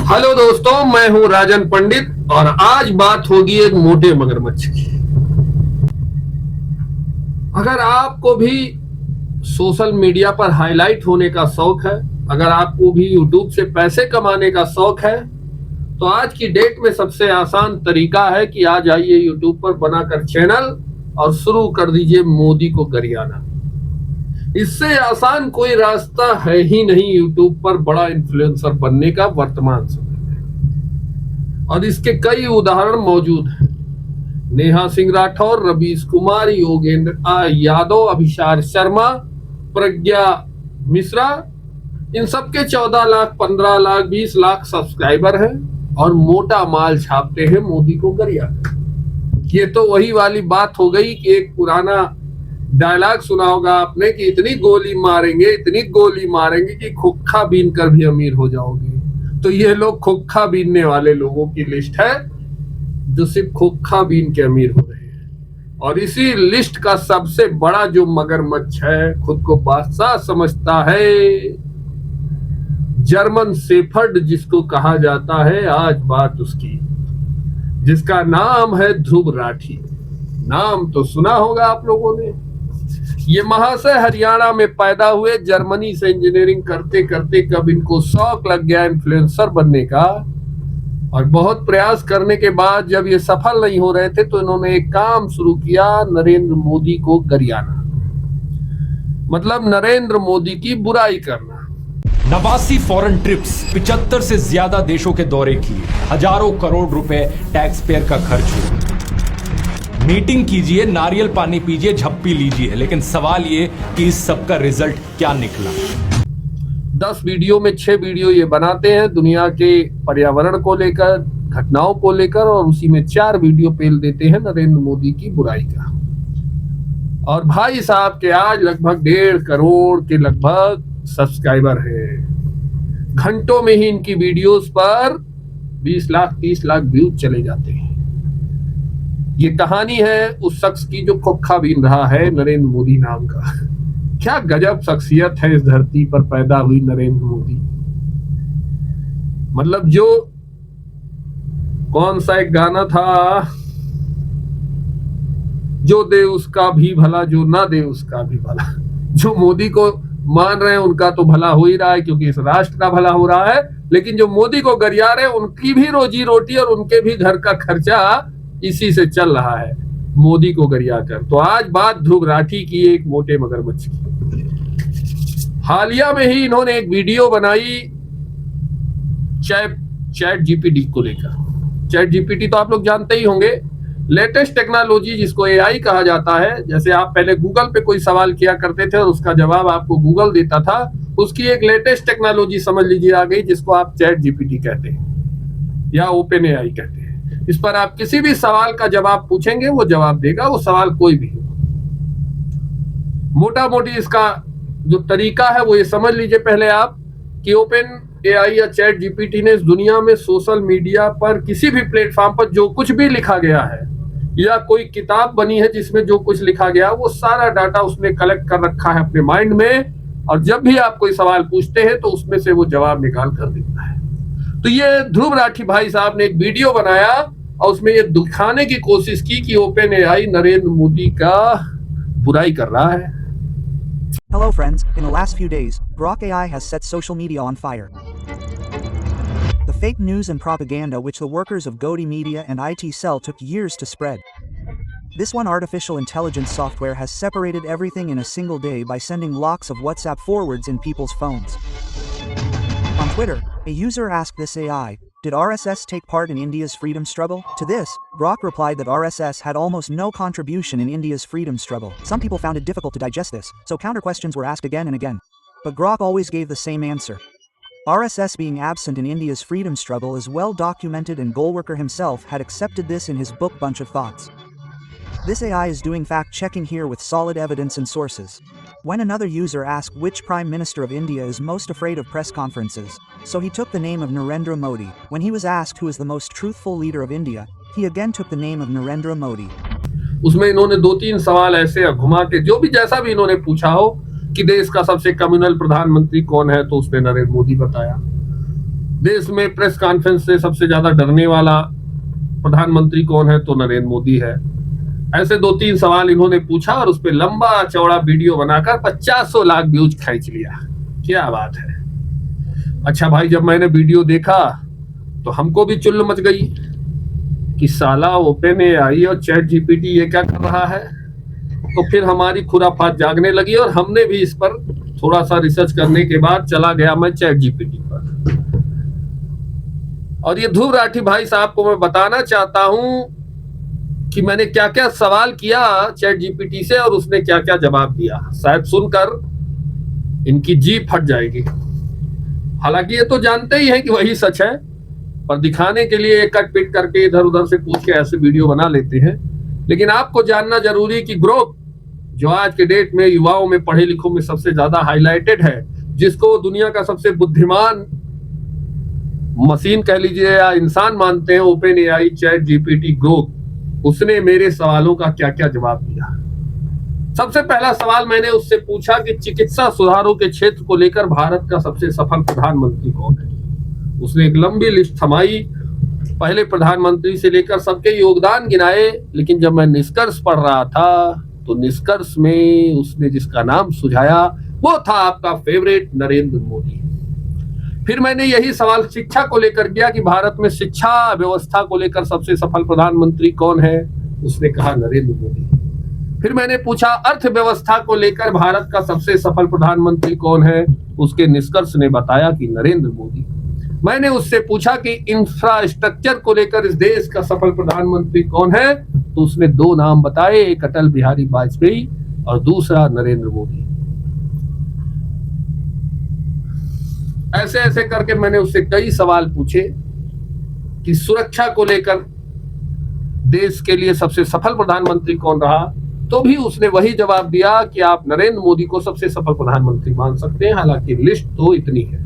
Hello दोस्तों, मैं हूं राजन पंडित और आज बात होगी एक मोटे मगरमच्छ की। अगर आपको भी सोशल मीडिया पर हाईलाइट होने का शौक है, अगर आपको भी यूट्यूब से पैसे कमाने का शौक है, तो आज की डेट में सबसे आसान तरीका है कि आ जाइए यूट्यूब पर बनाकर चैनल और शुरू कर दीजिए मोदी को गरियाना। इससे आसान कोई रास्ता है ही नहीं यूट्यूब पर बड़ा इन्फ्लुएंसर बनने का वर्तमान समय में, और इसके कई उदाहरण मौजूद हैं। नेहा सिंह राठौर, रवीश कुमार, योगेंद्र यादव, अभिषार शर्मा, प्रज्ञा मिश्रा, इन सबके 14 लाख, 15 लाख, 20 लाख सब्सक्राइबर हैं और मोटा माल छापते हैं मोदी को गरियाना। ये तो वही वाली बात हो गई कि एक पुराना डायलॉग सुना होगा आपने कि इतनी गोली मारेंगे कि खोखा बीन कर भी अमीर हो जाओगे। तो ये लोग खोखा बीनने वाले लोगों की लिस्ट है जो सिर्फ खोखा बीन के अमीर हो रहे हैं। और इसी लिस्ट का सबसे बड़ा जो मगरमच्छ है, खुद को बादशाह समझता है, जर्मन शेफर्ड जिसको कहा जाता है, आज बात उसकी, जिसका नाम है ध्रुव राठी। नाम तो सुना होगा आप लोगों ने। ये महाशय हरियाणा में पैदा हुए, जर्मनी से इंजीनियरिंग करते करते कब इनको शौक लग गया इन्फ्लुएंसर बनने का, और बहुत प्रयास करने के बाद जब ये सफल नहीं हो रहे थे तो इन्होंने एक काम शुरू किया, नरेंद्र मोदी को गरियाना, मतलब नरेंद्र मोदी की बुराई करना। 89 फॉरेन ट्रिप्स, 75 से ज्यादा देशों के दौरे किए, हजारों करोड़ रुपए टैक्स पेयर का खर्च हुआ। मीटिंग कीजिए, नारियल पानी पीजिए, झप्पी लीजिए, लेकिन सवाल ये कि इस सब का रिजल्ट क्या निकला। 10 वीडियो में 6 वीडियो ये बनाते हैं दुनिया के पर्यावरण को लेकर, घटनाओं को लेकर, और उसी में 4 वीडियो पेल देते हैं नरेंद्र मोदी की बुराई का। और भाई साहब के आज लगभग 1.5 करोड़ के लगभग सब्सक्राइबर हैं। घंटों में ही इनकी वीडियोस पर 20 लाख 30 लाख व्यूज चले जाते हैं। ये कहानी है उस शख्स की जो खोखा बीन रहा है नरेंद्र मोदी नाम का। क्या गजब शख्सियत है इस धरती पर पैदा हुई नरेंद्र मोदी। मतलब जो कौन सा एक गाना था, जो दे उसका भी भला, जो ना दे उसका भी भला। जो मोदी को मान रहे हैं उनका तो भला हो ही रहा है क्योंकि इस राष्ट्र का भला हो रहा है, लेकिन जो मोदी को गरिया रहे हैं उनकी भी रोजी रोटी और उनके भी घर का खर्चा इसी से चल रहा है, मोदी को गरिया कर। तो आज बात ध्रुव राठी की, एक मोटे मगरमच्छ की। हालिया में ही इन्होंने एक वीडियो बनाई चैट जीपीटी को लेकर। चैट जीपीटी तो आप लोग जानते ही होंगे, लेटेस्ट टेक्नोलॉजी जिसको एआई कहा जाता है। जैसे आप पहले गूगल पे कोई सवाल किया करते थे और उसका जवाब आपको गूगल देता था, उसकी एक लेटेस्ट टेक्नोलॉजी समझ लीजिए आ गई, जिसको आप चैट जीपीटी कहते हैं या ओपन एआई कहते हैं। इस पर आप किसी भी सवाल का जवाब पूछेंगे वो जवाब देगा, वो सवाल कोई भी हो। मोटा मोटी इसका जो तरीका है वो ये समझ लीजिए पहले आप कि ओपन एआई या चैट जीपीटी ने इस दुनिया में सोशल मीडिया पर किसी भी प्लेटफॉर्म पर जो कुछ भी लिखा गया है या कोई किताब बनी है जिसमें जो कुछ लिखा गया, वो सारा डाटा उसने कलेक्ट कर रखा है अपने माइंड में, और जब भी आप कोई सवाल पूछते हैं तो उसमें से वो जवाब निकाल कर देता है। तो ये ध्रुव राठी भाई साहब ने एक वीडियो बनाया और उसमें ये दिखाने की कोशिश की कि ओपन एआई नरेंद्र मोदी का बुराई कर रहा है। Hello friends, in the last few days, Grok AI has set social media on fire. The fake news and propaganda which the workers of Godi Media and IT Cell took years to spread. This one artificial intelligence software has separated everything in a single day by sending lots of WhatsApp forwards in people's phones. On Twitter, a user asked this AI, "Did RSS take part in India's freedom struggle?" To this, Grok replied that RSS had almost no contribution in India's freedom struggle. Some people found it difficult to digest this, so counter questions were asked again and again. But Grok always gave the same answer. RSS being absent in India's freedom struggle is well documented, and Golwalkar himself had accepted this in his book Bunch of Thoughts. This AI is doing fact-checking here with solid evidence and sources. When another user asked which Prime Minister of India is most afraid of press conferences, so he took the name of Narendra Modi. When he was asked who is the most truthful leader of India, he again took the name of Narendra Modi. उसमें इन्होंने 2-3 सवाल ऐसे घुमा के जो भी जैसा भी इन्होंने पूछा हो कि देश का सबसे कम्युनल प्रधानमंत्री कौन है, तो उसने नरेंद्र मोदी बताया। देश में प्रेस कॉन्फ्रेंस से सबसे ज्यादा डरने वाला प्रधानमंत्री कौन है, तो नरेंद्र मोदी है। ऐसे 2-3 सवाल इन्होंने पूछा और उस पर लंबा चौड़ा वीडियो बनाकर 500 लाख व्यूज खींच लिया। क्या बात है। अच्छा भाई, जब मैंने वीडियो देखा तो हमको भी चुल्ल मच गई कि साला ओपन एआई और चैट जीपीटी ये क्या कर रहा है। तो फिर हमारी खुराफात जागने लगी और हमने भी इस पर थोड़ा सा रिसर्च करने के बाद चला गया मैं चैट जीपीटी पर। और ये ध्रुव राठी भाई साहब को मैं बताना चाहता हूं कि मैंने क्या क्या सवाल किया चैट जीपीटी से और उसने क्या क्या जवाब दिया। शायद सुनकर इनकी जीभ फट जाएगी। हालांकि ये तो जानते ही हैं कि वही सच है, पर दिखाने के लिए कट पिट करके इधर उधर से पूछ के ऐसे वीडियो बना लेते हैं। लेकिन आपको जानना जरूरी कि ग्रोक जो आज के डेट में युवाओं में, पढ़े लिखों में सबसे ज्यादा हाईलाइटेड है, जिसको दुनिया का सबसे बुद्धिमान मशीन कह लीजिए या इंसान मानते हैं, open AI, chat GPT, Grok, उसने मेरे सवालों का क्या क्या जवाब दिया। सबसे पहला सवाल मैंने उससे पूछा कि चिकित्सा सुधारों के क्षेत्र को लेकर भारत का सबसे सफल प्रधानमंत्री कौन है। उसने एक लंबी लिस्ट थमाई, पहले प्रधानमंत्री से लेकर सबके योगदान गिनाए। लेकिन जब मैं निष्कर्ष पढ़ रहा था तो निष्कर्ष में उसने जिसका नाम सुझाया वो था आपका फेवरेट नरेंद्र मोदी। फिर मैंने यही सवाल शिक्षा को लेकर किया कि भारत में शिक्षा व्यवस्था को लेकर सबसे सफल प्रधानमंत्री कौन है। उसने कहा नरेंद्र मोदी। फिर मैंने पूछा अर्थव्यवस्था को लेकर भारत का सबसे सफल प्रधानमंत्री कौन है। उसके निष्कर्ष ने बताया कि नरेंद्र मोदी। मैंने उससे पूछा कि इंफ्रास्ट्रक्चर को लेकर इस देश का सफल प्रधानमंत्री कौन है, तो उसने 2 नाम बताए, एक अटल बिहारी वाजपेयी और दूसरा नरेंद्र मोदी। ऐसे ऐसे करके मैंने उससे कई सवाल पूछे कि सुरक्षा को लेकर देश के लिए सबसे सफल प्रधानमंत्री कौन रहा, तो भी उसने वही जवाब दिया कि आप नरेंद्र मोदी को सबसे सफल प्रधानमंत्री मान सकते हैं, हालांकि लिस्ट तो इतनी है।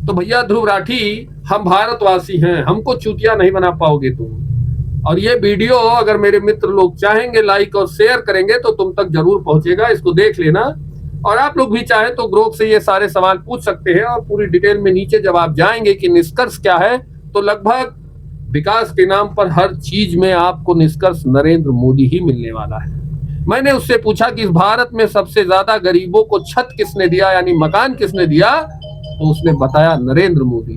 तो भैया ध्रुव राठी, हम भारतवासी हैं, हमको चूतिया नहीं बना पाओगे तुम। और ये वीडियो अगर मेरे मित्र लोग चाहेंगे लाइक और शेयर करेंगे तो तुम तक जरूर पहुंचेगा, इसको देख लेना। और आप लोग भी चाहें तो ग्रोक से ये सारे सवाल पूछ सकते हैं और पूरी डिटेल में नीचे जब आप जाएंगे कि निष्कर्ष क्या है, तो लगभग विकास के नाम पर हर चीज में आपको निष्कर्ष नरेंद्र मोदी ही मिलने वाला है। मैंने उससे पूछा कि इस भारत में सबसे ज्यादा गरीबों को छत किसने दिया, यानी मकान किसने दिया, तो उसने बताया नरेंद्र मोदी।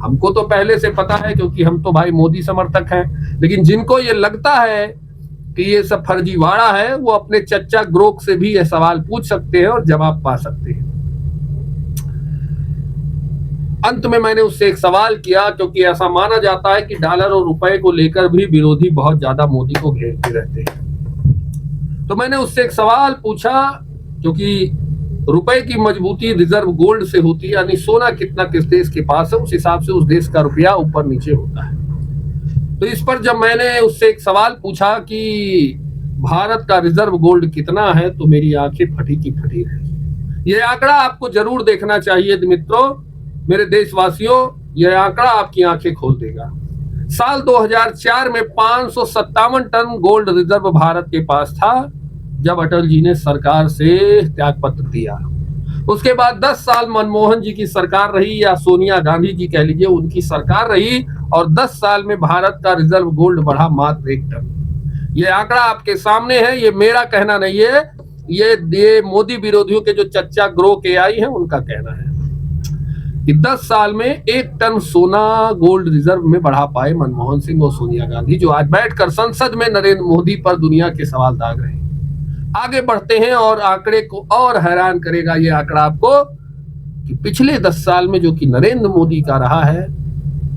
हमको तो पहले से पता है क्योंकि हम तो भाई मोदी समर्थक हैं, लेकिन जिनको ये लगता है कि ये सब फर्जीवाड़ा है, वो अपने चच्चा ग्रोक से भी ये सवाल पूछ सकते हैं और जवाब पा सकते हैं। अंत में मैंने उससे एक सवाल किया, क्योंकि ऐसा माना जाता है कि डॉलर और रुपए को लेकर भी विरोधी बहुत ज्यादा मोदी को घेरते रहते हैं। तो मैंने उससे एक सवाल पूछा, क्योंकि रुपए की मजबूती रिजर्व गोल्ड से होती है, यानी सोना कितना किस देश के पास है उस हिसाब से उस देश का रुपया ऊपर नीचे होता है। तो इस पर जब मैंने उससे एक सवाल पूछा कि भारत का रिजर्व गोल्ड कितना है, तो मेरी आंखें फटी की फटी रही। ये आंकड़ा आपको जरूर देखना चाहिए मित्रों, मेरे देशवासियों, यह आंकड़ा आपकी आंखें खोल देगा। साल 2004 में 557 टन गोल्ड रिजर्व भारत के पास था, जब अटल जी ने सरकार से त्याग पत्र दिया। उसके बाद 10 साल मनमोहन जी की सरकार रही, या सोनिया गांधी जी कह लीजिए, उनकी सरकार रही, और 10 साल में भारत का रिजर्व गोल्ड बढ़ा मात्र 1 टन। ये आंकड़ा आपके सामने है, ये मेरा कहना नहीं है, ये मोदी विरोधियों के जो चच्चा ग्रोक एआई है उनका कहना है कि 10 साल में 1 टन सोना गोल्ड रिजर्व में बढ़ा पाए मनमोहन सिंह और सोनिया गांधी, जो आज बैठकर संसद में नरेंद्र मोदी पर दुनिया के सवाल दाग रहे हैं। आगे बढ़ते हैं और आंकड़े को और हैरान करेगा ये आंकड़ा आपको कि पिछले 10 साल में जो कि नरेंद्र मोदी का रहा है,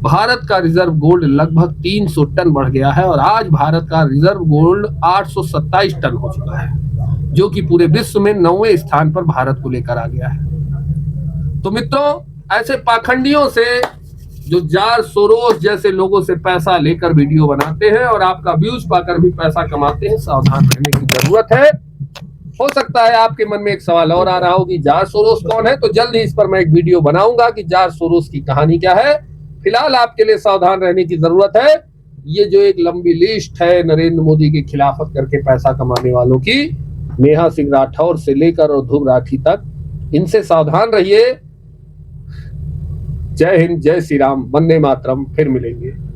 भारत का रिजर्व गोल्ड लगभग 300 टन बढ़ गया है और आज भारत का रिजर्व गोल्ड 827 टन हो चुका है, जो कि पूरे विश्व में 9वें स्थान पर भारत को लेकर आ गया है। तो मित्रों, ऐसे पाखंडियों से जो जार सोरोस जैसे लोगों से पैसा लेकर वीडियो बनाते हैं और आपका व्यूज पाकर भी पैसा कमाते हैं, सावधान रहने की जरूरत है। हो सकता है आपके मन में एक सवाल और आ रहा हो कि जार सोरोस कौन है, तो जल्द ही इस पर मैं एक वीडियो बनाऊंगा कि जार सोरोस की कहानी क्या है। फिलहाल आपके लिए सावधान रहने की जरूरत है। ये जो एक लंबी लिस्ट है नरेंद्र मोदी की खिलाफत करके पैसा कमाने वालों की, नेहा सिंह राठौर से लेकर और ध्रुव राठी तक, इनसे सावधान रहिए। जय हिंद, जय श्री राम, वंदे मातरम। फिर मिलेंगे।